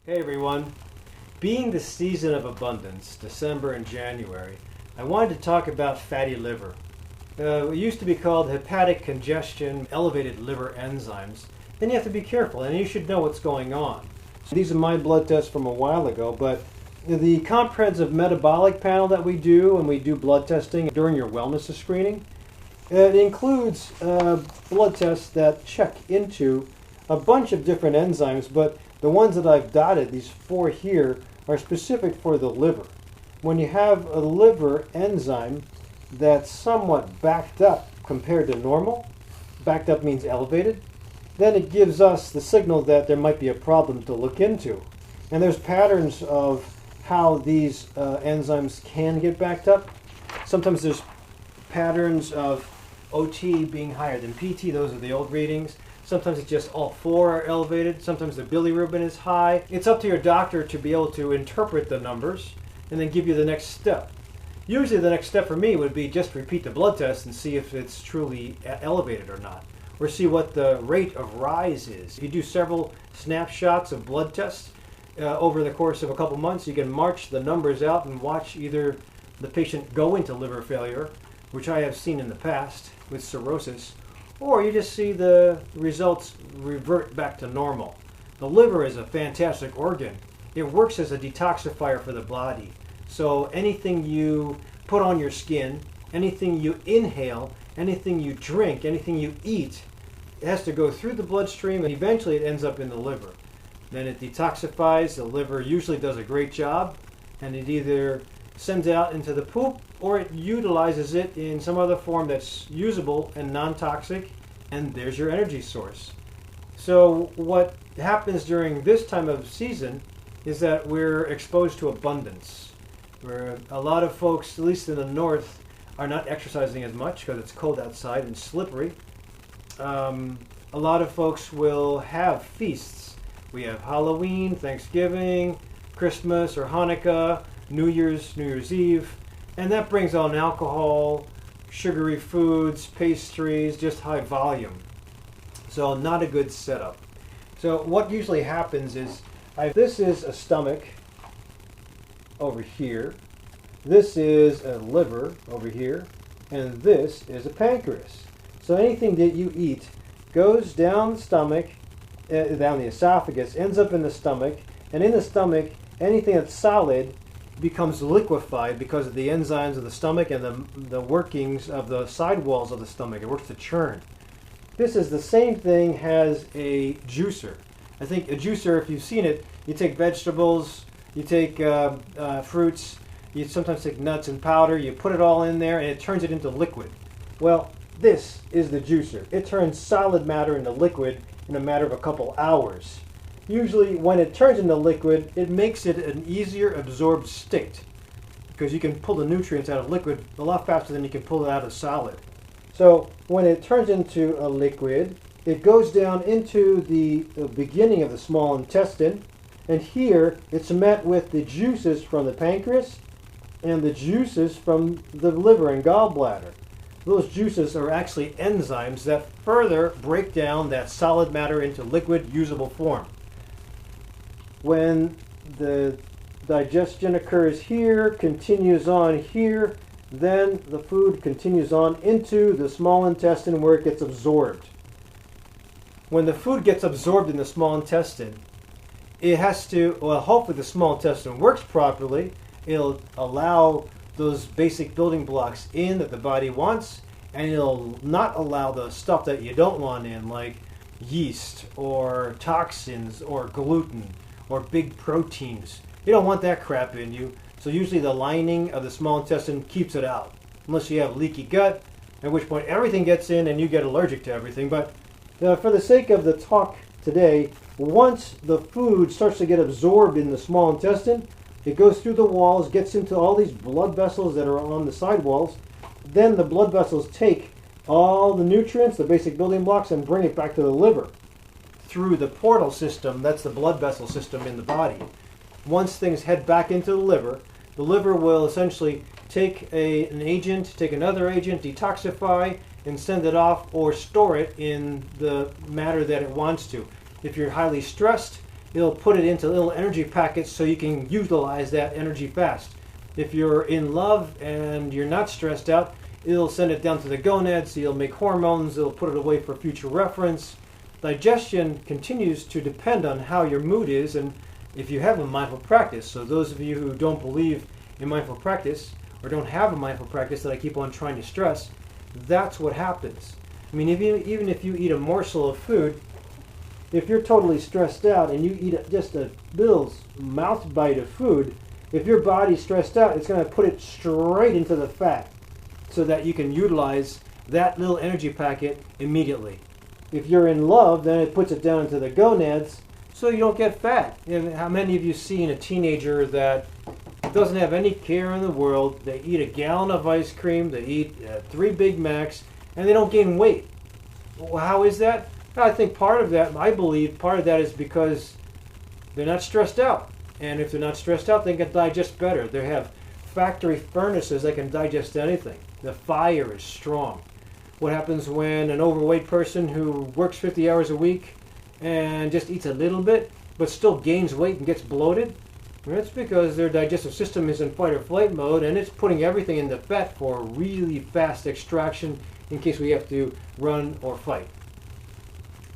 Hey everyone. Being the season of abundance, December and January, I wanted to talk about fatty liver. It used to be called hepatic congestion, elevated liver enzymes. Then you have to be careful and you should know what's going on. So these are my blood tests from a while ago, but the comprehensive metabolic panel that we do when we do blood testing during your wellness screening, it includes blood tests that check into a bunch of different enzymes, but the ones that I've dotted, these four here, are specific for the liver. When you have a liver enzyme that's somewhat backed up compared to normal, backed up means elevated, then it gives us the signal that there might be a problem to look into. And there's patterns of how these enzymes can get backed up. Sometimes there's patterns of OT being higher than PT, those are the old readings. Sometimes it's just all four are elevated. Sometimes the bilirubin is high. It's up to your doctor to be able to interpret the numbers and then give you the next step. Usually the next step for me would be just repeat the blood test and see if it's truly elevated or not, or see what the rate of rise is. If you do several snapshots of blood tests over the course of a couple months, you can march the numbers out and watch either the patient go into liver failure, which I have seen in the past with cirrhosis, or you just see the results revert back to normal. The liver is a fantastic organ. It works as a detoxifier for the body. So anything you put on your skin, anything you inhale, anything you drink, anything you eat, it has to go through the bloodstream and eventually it ends up in the liver. Then it detoxifies. The liver usually does a great job, and it either sends it out into the poop or it utilizes it in some other form that's usable and non-toxic, and there's your energy source. So what happens during this time of season is that we're exposed to abundance, where a lot of folks, at least in the north, are not exercising as much because it's cold outside and slippery. A lot of folks will have feasts. We have Halloween, Thanksgiving, Christmas or Hanukkah, New Year's Eve, and that brings on alcohol, sugary foods, pastries, just high volume. So not a good setup. So what usually happens is, this is a stomach over here, this is a liver over here, and this is a pancreas. So anything that you eat goes down the stomach, down the esophagus, ends up in the stomach, and in the stomach, anything that's solid becomes liquefied because of the enzymes of the stomach and the workings of the sidewalls of the stomach. It works to churn. This is the same thing as a juicer. I think a juicer, if you've seen it, you take vegetables, you take fruits, you sometimes take nuts and powder, you put it all in there and it turns it into liquid. Well, this is the juicer. It turns solid matter into liquid in a matter of a couple hours. Usually when it turns into liquid, it makes it an easier absorbed state because you can pull the nutrients out of liquid a lot faster than you can pull it out of solid. So when it turns into a liquid, it goes down into the beginning of the small intestine, and here it's met with the juices from the pancreas and the juices from the liver and gallbladder. Those juices are actually enzymes that further break down that solid matter into liquid usable form. When the digestion occurs here, continues on here, then the food continues on into the small intestine where it gets absorbed. When the food gets absorbed in the small intestine, it has to, well, hopefully the small intestine works properly. It'll allow those basic building blocks in that the body wants, and it'll not allow the stuff that you don't want in, like yeast or toxins or gluten or big proteins. You don't want that crap in you. So usually the lining of the small intestine keeps it out, unless you have leaky gut, at which point everything gets in and you get allergic to everything. But for the sake of the talk today, once the food starts to get absorbed in the small intestine, it goes through the walls, gets into all these blood vessels that are on the sidewalls. Then the blood vessels take all the nutrients, the basic building blocks, and bring it back to the liver through the portal system. That's the blood vessel system in the body. Once things head back into the liver will essentially take an agent, take another agent, detoxify, and send it off or store it in the matter that it wants to. If you're highly stressed, it'll put it into little energy packets so you can utilize that energy fast. If you're in love and you're not stressed out, it'll send it down to the gonads, it'll make hormones, it'll put it away for future reference. Digestion continues to depend on how your mood is and if you have a mindful practice. So those of you who don't believe in mindful practice or don't have a mindful practice that I keep on trying to stress, that's what happens. I mean, even if you eat a morsel of food, if you're totally stressed out and you eat just a little mouth bite of food, if your body's stressed out, it's going to put it straight into the fat so that you can utilize that little energy packet immediately. If you're in love, then it puts it down into the gonads so you don't get fat. And how many of you seen a teenager that doesn't have any care in the world, they eat a gallon of ice cream, they eat 3 Big Macs, and they don't gain weight? Well, how is that? I think part of that, I believe, part of that is because they're not stressed out. And if they're not stressed out, they can digest better. They have factory furnaces that can digest anything. The fire is strong. What happens when an overweight person who works 50 hours a week and just eats a little bit, but still gains weight and gets bloated? Well, that's because their digestive system is in fight or flight mode, and it's putting everything in the fat for really fast extraction in case we have to run or fight.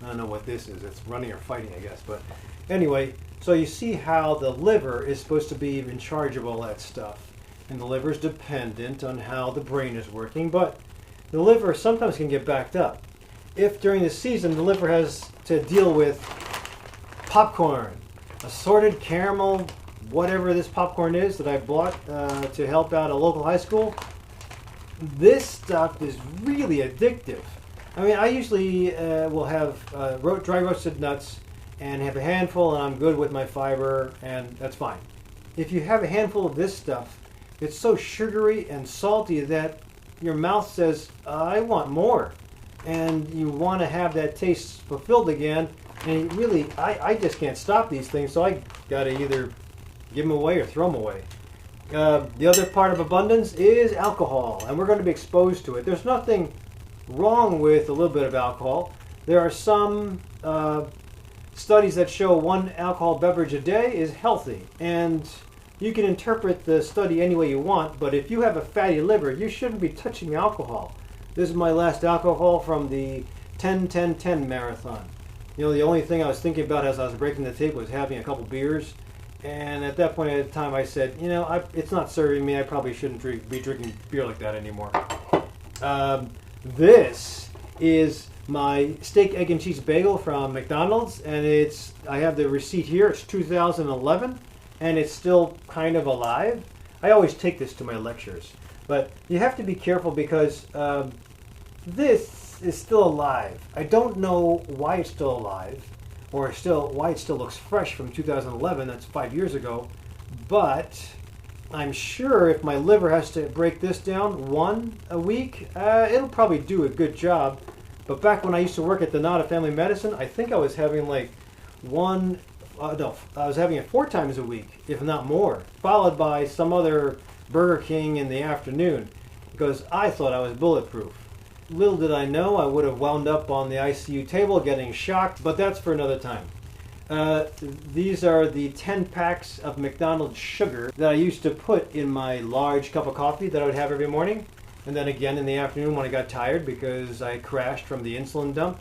I don't know what this is. It's running or fighting, I guess. But anyway, so you see how the liver is supposed to be in charge of all that stuff. And the liver is dependent on how the brain is working, but the liver sometimes can get backed up. If during the season the liver has to deal with popcorn, assorted caramel, whatever this popcorn is that I bought to help out a local high school, this stuff is really addictive. I mean, I usually will have dry roasted nuts and have a handful, and I'm good with my fiber, and that's fine. If you have a handful of this stuff, it's so sugary and salty that your mouth says, I want more. And you want to have that taste fulfilled again. And really, I just can't stop these things, so I got to either give them away or throw them away. The other part of abundance is alcohol, and we're going to be exposed to it. There's nothing wrong with a little bit of alcohol. There are some studies that show 1 alcohol beverage a day is healthy, and you can interpret the study any way you want, but if you have a fatty liver, you shouldn't be touching alcohol. This is my last alcohol from the 10-10-10 marathon. You know, the only thing I was thinking about as I was breaking the tape was having a couple beers, and at that point in time I said, you know, it's not serving me, I probably shouldn't be drinking beer like that anymore. This is my steak, egg, and cheese bagel from McDonald's, and I have the receipt here. It's 2011, and it's still kind of alive. I always take this to my lectures, but you have to be careful because this is still alive. I don't know why it's still alive, or why it still looks fresh from 2011. That's 5 years ago, but I'm sure if my liver has to break this down 1 a week, it'll probably do a good job. But back when I used to work at the Nada Family Medicine, I think I was having like I was having it 4 times a week, if not more, followed by some other Burger King in the afternoon, because I thought I was bulletproof. Little did I know I would have wound up on the ICU table getting shocked, but that's for another time. These are the 10 packs of McDonald's sugar that I used to put in my large cup of coffee that I would have every morning, and then again in the afternoon when I got tired because I crashed from the insulin dump.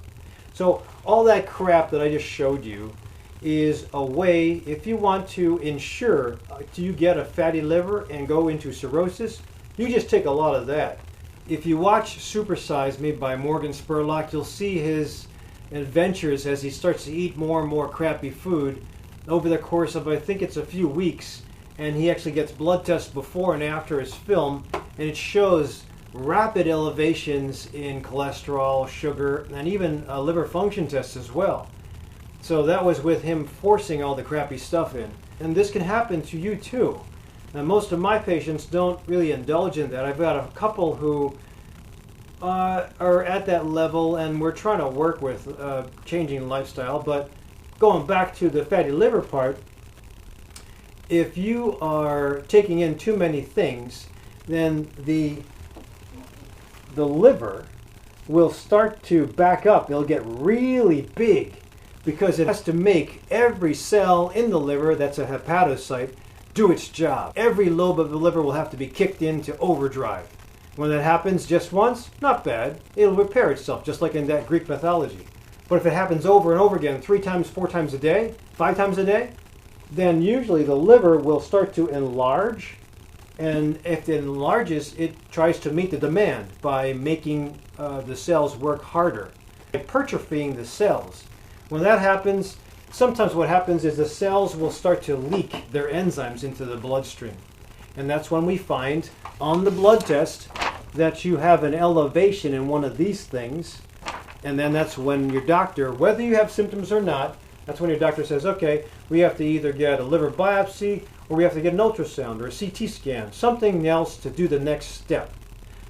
So all that crap that I just showed you is a way, if you want to ensure you get a fatty liver and go into cirrhosis, you just take a lot of that. If you watch Super Size Me by Morgan Spurlock, you'll see his adventures as he starts to eat more and more crappy food over the course of, I think it's a few weeks, and he actually gets blood tests before and after his film, and it shows rapid elevations in cholesterol, sugar, and even liver function tests as well. So that was with him forcing all the crappy stuff in. And this can happen to you too. Now, most of my patients don't really indulge in that. I've got a couple who are at that level, and we're trying to work with changing lifestyle. But going back to the fatty liver part, if you are taking in too many things, then the liver will start to back up. It'll get really big because it has to make every cell in the liver that's a hepatocyte do its job. Every lobe of the liver will have to be kicked into overdrive. When that happens just once, not bad. It'll repair itself, just like in that Greek mythology. But if it happens over and over again, 3 times, 4 times a day, 5 times a day, then usually the liver will start to enlarge. And if it enlarges, it tries to meet the demand by making the cells work harder, by hypertrophying the cells. When that happens, sometimes what happens is the cells will start to leak their enzymes into the bloodstream. And that's when we find on the blood test that you have an elevation in one of these things. And then that's when your doctor, whether you have symptoms or not, that's when your doctor says, okay, we have to either get a liver biopsy or we have to get an ultrasound or a CT scan, something else to do the next step.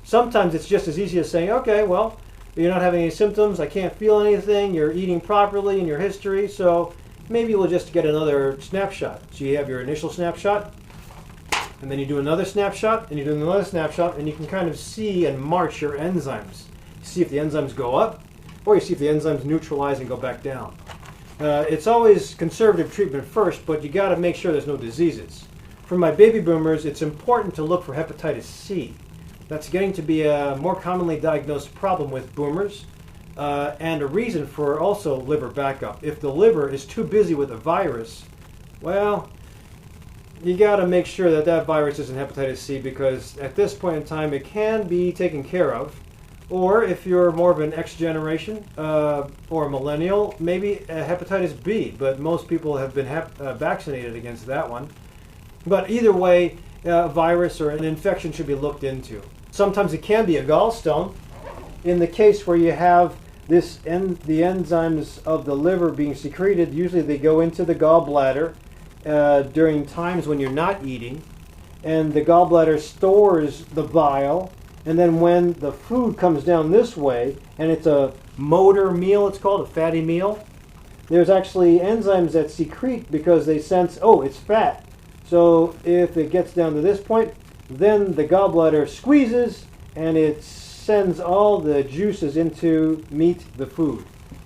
Sometimes it's just as easy as saying, okay, well, you're not having any symptoms, I can't feel anything, you're eating properly in your history, so maybe we'll just get another snapshot. So you have your initial snapshot, and then you do another snapshot, and you do another snapshot, and you can kind of see and march your enzymes. See if the enzymes go up, or you see if the enzymes neutralize and go back down. It's always conservative treatment first, but you got to make sure there's no diseases. For my baby boomers, it's important to look for hepatitis C. That's getting to be a more commonly diagnosed problem with boomers, and a reason for also liver backup. If the liver is too busy with a virus, well, you got to make sure that that virus isn't hepatitis C, because at this point in time it can be taken care of. Or if you're more of an X generation or a millennial, maybe hepatitis B, but most people have been vaccinated against that one. But either way, a virus or an infection should be looked into. Sometimes it can be a gallstone. In the case where you have the enzymes of the liver being secreted, usually they go into the gallbladder during times when you're not eating, and the gallbladder stores the bile. And then when the food comes down this way, and it's a motor meal, it's called a fatty meal, there's actually enzymes that secrete because they sense, oh, it's fat. So if it gets down to this point, then the gallbladder squeezes and it sends all the juices into meat, the food,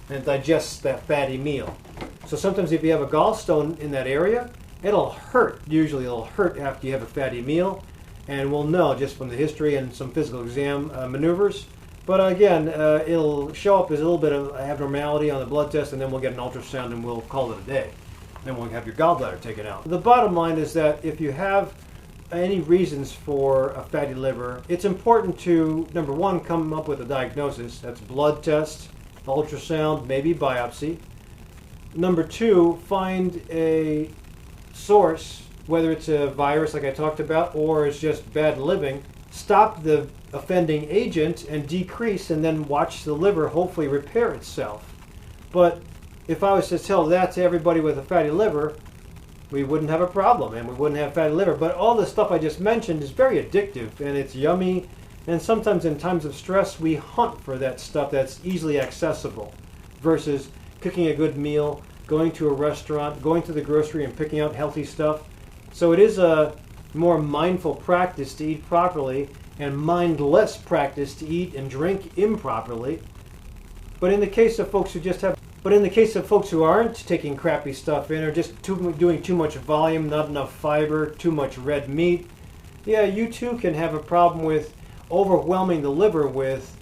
and digests that fatty meal. So sometimes if you have a gallstone in that area, it'll hurt. Usually it'll hurt after you have a fatty meal. And we'll know just from the history and some physical exam maneuvers. But again, it'll show up as a little bit of abnormality on the blood test, and then we'll get an ultrasound and we'll call it a day. Then we'll have your gallbladder taken out. The bottom line is that if you have any reasons for a fatty liver, it's important to, number one, come up with a diagnosis. That's blood test, ultrasound, maybe biopsy. Number two, find a source, whether it's a virus like I talked about or it's just bad living. Stop the offending agent and decrease, and then watch the liver hopefully repair itself. But if I was to tell that to everybody with a fatty liver, we wouldn't have a problem and we wouldn't have fatty liver. But all the stuff I just mentioned is very addictive and it's yummy, and sometimes in times of stress we hunt for that stuff that's easily accessible versus cooking a good meal, going to a restaurant, going to the grocery and picking out healthy stuff. So it is a more mindful practice to eat properly and mindless practice to eat and drink improperly. But in the case of folks who aren't taking crappy stuff in, or just doing too much volume, not enough fiber, too much red meat, yeah, you too can have a problem with overwhelming the liver with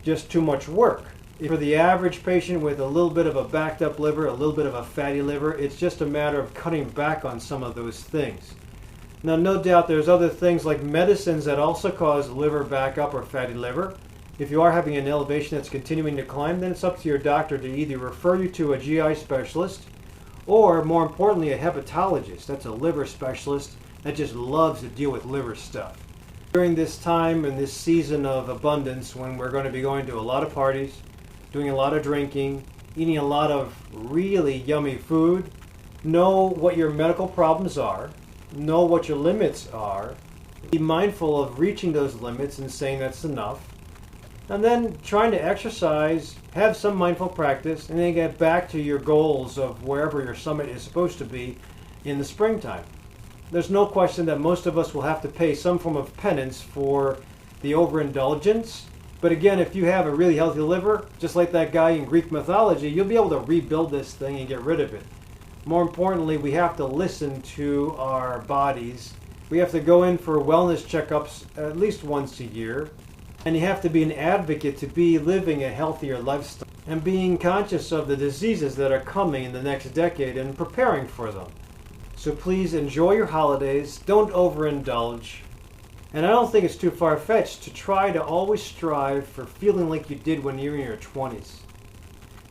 just too much work. For the average patient with a little bit of a backed up liver, a little bit of a fatty liver, it's just a matter of cutting back on some of those things. Now, no doubt there's other things like medicines that also cause liver backup or fatty liver. If you are having an elevation that's continuing to climb, then it's up to your doctor to either refer you to a GI specialist or, more importantly, a hepatologist. That's a liver specialist that just loves to deal with liver stuff. During this time and this season of abundance, when we're going to be going to a lot of parties, doing a lot of drinking, eating a lot of really yummy food, know what your medical problems are, know what your limits are, be mindful of reaching those limits and saying that's enough, and then trying to exercise, have some mindful practice, and then get back to your goals of wherever your summit is supposed to be in the springtime. There's no question that most of us will have to pay some form of penance for the overindulgence But again, if you have a really healthy liver, just like that guy in Greek mythology, you'll be able to rebuild this thing and get rid of it. More importantly, we have to listen to our bodies. We have to go in for wellness checkups at least once a year. And you have to be an advocate to be living a healthier lifestyle and being conscious of the diseases that are coming in the next decade and preparing for them. So please enjoy your holidays. Don't overindulge. And I don't think it's too far-fetched to try to always strive for feeling like you did when you were in your 20s.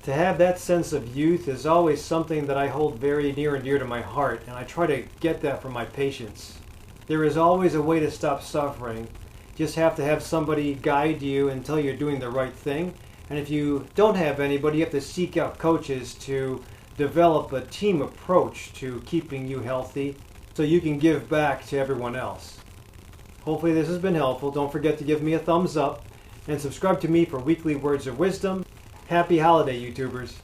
To have that sense of youth is always something that I hold very near and dear to my heart, and I try to get that from my patients. There is always a way to stop suffering. You just have to have somebody guide you until you're doing the right thing. And if you don't have anybody, you have to seek out coaches to develop a team approach to keeping you healthy so you can give back to everyone else. Hopefully this has been helpful. Don't forget to give me a thumbs up and subscribe to me for weekly words of wisdom. Happy holiday, YouTubers.